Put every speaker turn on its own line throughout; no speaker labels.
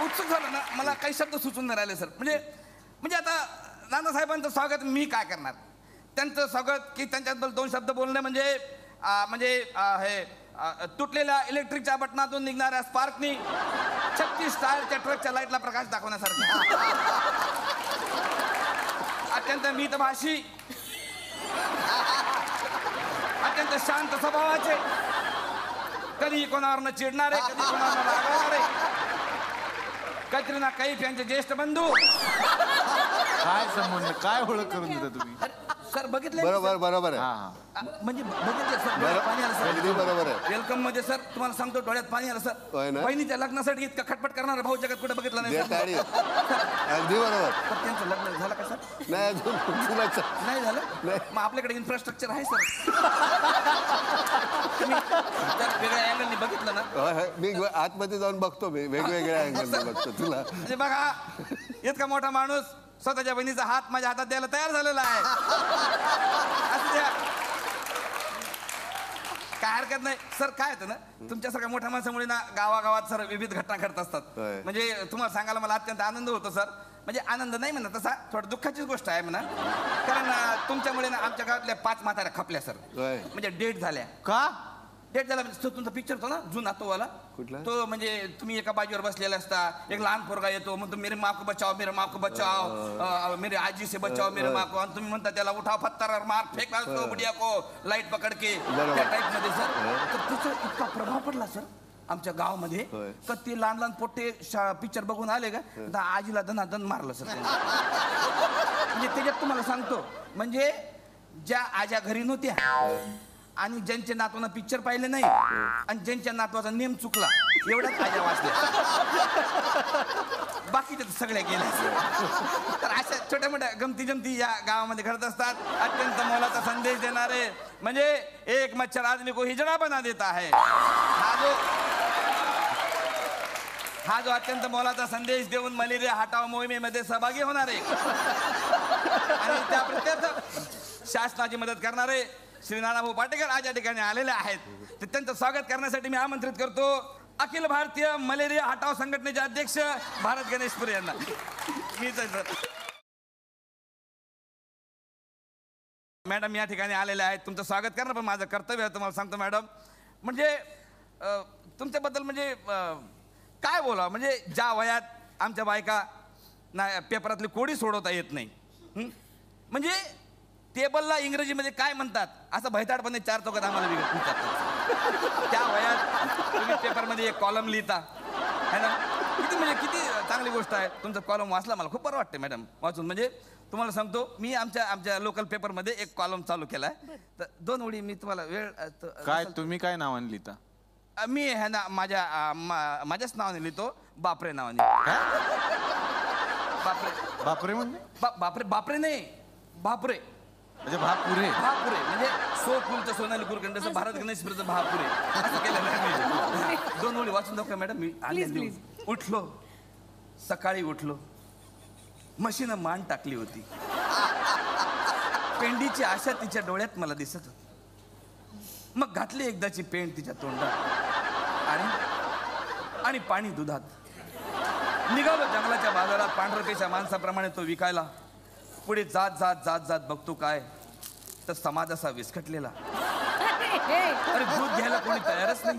उत्सुक झालं ना, मला काही शब्द सुचून नाही राहिले सर. म्हणजे आता नानासाहेबांचं स्वागत मी काय करणार, त्यांचं स्वागत की त्यांच्याबद्दल दोन शब्द बोलणे म्हणजे हे तुटलेल्या इलेक्ट्रिकच्या बटनातून निघणाऱ्या स्पार्कनी 36 टायरच्या ट्रकच्या लाईटला प्रकाश दाखवण्यासारखं. अत्यंत मितभाषी, अत्यंत शांत स्वभावाचे, कधी कोणावर न चिडणारे, कधी कोणावर न रागवणारे, कतरीना कैफ यांचे ज्येष्ठ बंधू.
काय संबंध, काय ओळख करून देता तुम्ही?
सर बघितले?
बरोबर आहे.
म्हणजे बघितले सर, डोळ्यात पाणी आलं सर.
अगदी बरोबर आहे.
वेलकम मध्ये सर तुम्हाला सांगतो डोळ्यात पाणी आलं सर. बहिणीच्या लग्नासाठी इतकं खटपट करणार भाऊ जगात कुठे बघितलं नाही.
अगदी बरोबर.
त्यांचं लग्न झालं का सर?
नाही अजून
नाही झालं. मग आपल्याकडे इन्फ्रास्ट्रक्चर आहे सर. वेगळ्या अँगलनी बघितलं ना,
मी आतमध्ये जाऊन बघतो, मी वेगवेगळ्या अँगलने बघतो तुला.
म्हणजे बघा, इतका मोठा माणूस स्वतःच्या बहिणीचा हात माझ्या हातात द्यायला तयार झालेला आहे. असं द्या, काय हरकत नाही सर. काय होतं ना, तुमच्यासारख्या मोठ्या माणसामुळे ना गावागावात सर विविध घटना घडत असतात. म्हणजे तुम्हाला सांगायला मला अत्यंत आनंद होतो सर. म्हणजे आनंद नाही म्हणा तसा, थोडं दुःखाचीच गोष्ट आहे म्हणा. कारण तुमच्यामुळे ना आमच्या गावातल्या 5 म्हाताऱ्या खपल्या सर. म्हणजे डेट झाल्या.
का
डेट झाला? म्हणजे तुमचा पिक्चर होता ना जुना तो वाला, तो म्हणजे तुम्ही एका बाजूवर बसलेला असता, एक लहान पोरगा येतो म्हणतो मेरे माँ को बचाओ, मेरे माँ को बचाओ, मेरे आजी से बचाओ मेरे माँ को, आणि तुम्ही म्हणता त्याला उठाव पत्थर और मार फेक तो बुढ़िया को लाईट पकड के, त्या टाईप मध्ये सर. तर त्याचा इतका प्रभाव पडला सर आमच्या गावामध्ये का ते लहान लहान पोट्टे पिक्चर बघून आले का आजीला दनादन मारलं सर. म्हणजे त्याच्यात तुम्हाला सांगतो, म्हणजे ज्या आज्या घरी नव्हत्या आणि ज्यांच्या नातवानं पिक्चर पाहिले नाही आणि ज्यांच्या नातवाचा नेम चुकला एवढ्याच आज्या वाचल्या, बाकीच्या सगळ्या गेल्या. तर अशा छोट्या मोठ्या गमती जमती या गावामध्ये घडत असतात. अत्यंत मोलाचा संदेश देणारे म्हणजे एक मच्छर आदमी को हिजड़ा बना देता है, हा जो अत्यंत मोलाचा संदेश देऊन मलेरिया हटाव मोहिमेमध्ये सहभागी होणारे आणि त्या प्रत्येक शासनाची मदत करणारे श्री नानाभाऊ पाटेकर आज या ठिकाणी आलेले आहेत. तर त्यांचं स्वागत करण्यासाठी मी आमंत्रित करतो अखिल भारतीय मलेरिया हटाव संघटनेचे अध्यक्ष भारत गणेशपुरे यांना. मीच आहे सर. मॅडम या ठिकाणी आलेले आहेत, तुमचं स्वागत करणं पण माझं कर्तव्य आहे. तुम्हाला सांगतो मॅडम, म्हणजे तुमच्याबद्दल म्हणजे काय बोला, म्हणजे ज्या वयात आमच्या बायका ना पेपरातली कोडी सोडवता येत नाही, म्हणजे टेबलला इंग्रजीमध्ये काय म्हणतात असं भैताडपणे 4 चौकात आम्हाला विचारतात. त्या वयात तुम्ही पेपरमध्ये एक कॉलम लिहिता है ना, किती म्हणजे किती चांगली गोष्ट आहे. तुमचा कॉलम वाचला मला खूप बरं वाटतं मॅडम वाचून. म्हणजे तुम्हाला सांगतो, मी आमच्या लोकल पेपरमध्ये एक कॉलम चालू केलाय. तर 2 ओळी मी तुम्हाला वेळ
काय तुम्ही काय नावाने लिहिता?
मी है ना माझ्याच नावाने लिहितो, बापरे नावाने. बापरे
बापरे म्हणजे
बापरे बापरे नाही, बापरे
म्हणजे भापुरे.
भापुरे म्हणजे सोफुलचं सोनाली कुलकर्णीचं भारत गणेशपुरेचं भापुरे असं केलेलं आहे मी. 2 ओळी वाचून दाखवा मॅडम. मी आले, उठलो सकाळी, उठलो म्हशीनं मान टाकली होती, पेंडीची आशा तिच्या डोळ्यात मला दिसत होती. मग घातली एकदाची पेंड तिच्या तोंडात आणि पाणी दुधात. निघालो जंगलाच्या बाजारात पांढरपेशा माणसाप्रमाणे तो विकायला. पुढे जात जात जात जात बघतो काय तर समाज असा विस्कटलेला. अरे दूध घ्यायला कोणी तयारच नाही.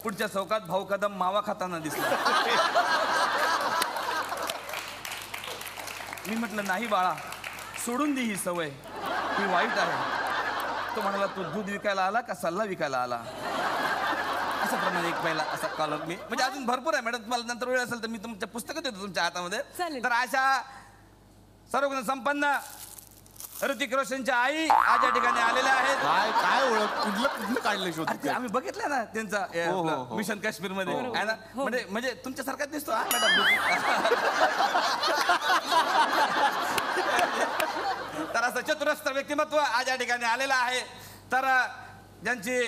पुढच्या चौकात भाऊ कदम मावा खाताना दिसला. मी म्हटलं नाही बाळा, सोडून दे ही सवय, ही वाईट आहे. तो म्हणाला तू दूध विकायला आला का सल्ला विकायला आला? अशा प्रमाणे एक पहिला असा कॉलम मी, म्हणजे अजून भरपूर आहे मॅडम, तुम्हाला नंतर वेळ असेल तर मी तुमच्या पुस्तकं देतो तुमच्या हातामध्ये. तर अशा सर्वगुण संपन्न ऋतिक रोशनच्या आई आज या ठिकाणी आलेल्या आहेत.
काय ओळख कुठलं काढलं शोध?
आम्ही बघितलं ना त्यांचा मिशन काश्मीर मध्ये आहे ना, म्हणजे तुमच्यासारखाच दिसतो हा मॅडम. तर असं चतुरस्थ व्यक्तिमत्व आज या ठिकाणी आलेलं आहे. तर ज्यांची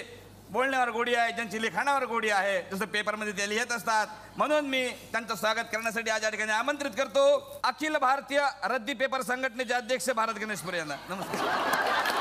बोलण्यावर गोडी आहे, ज्यांची लिखाणावर गोडी आहे, जसं पेपरमध्ये ते लिहित असतात, म्हणून मी त्यांचं स्वागत करण्यासाठी आज या ठिकाणी आमंत्रित करतो अखिल भारतीय रद्दी पेपर संघटनेचे अध्यक्ष भारत गणेशपुरे यांना. नमस्कार.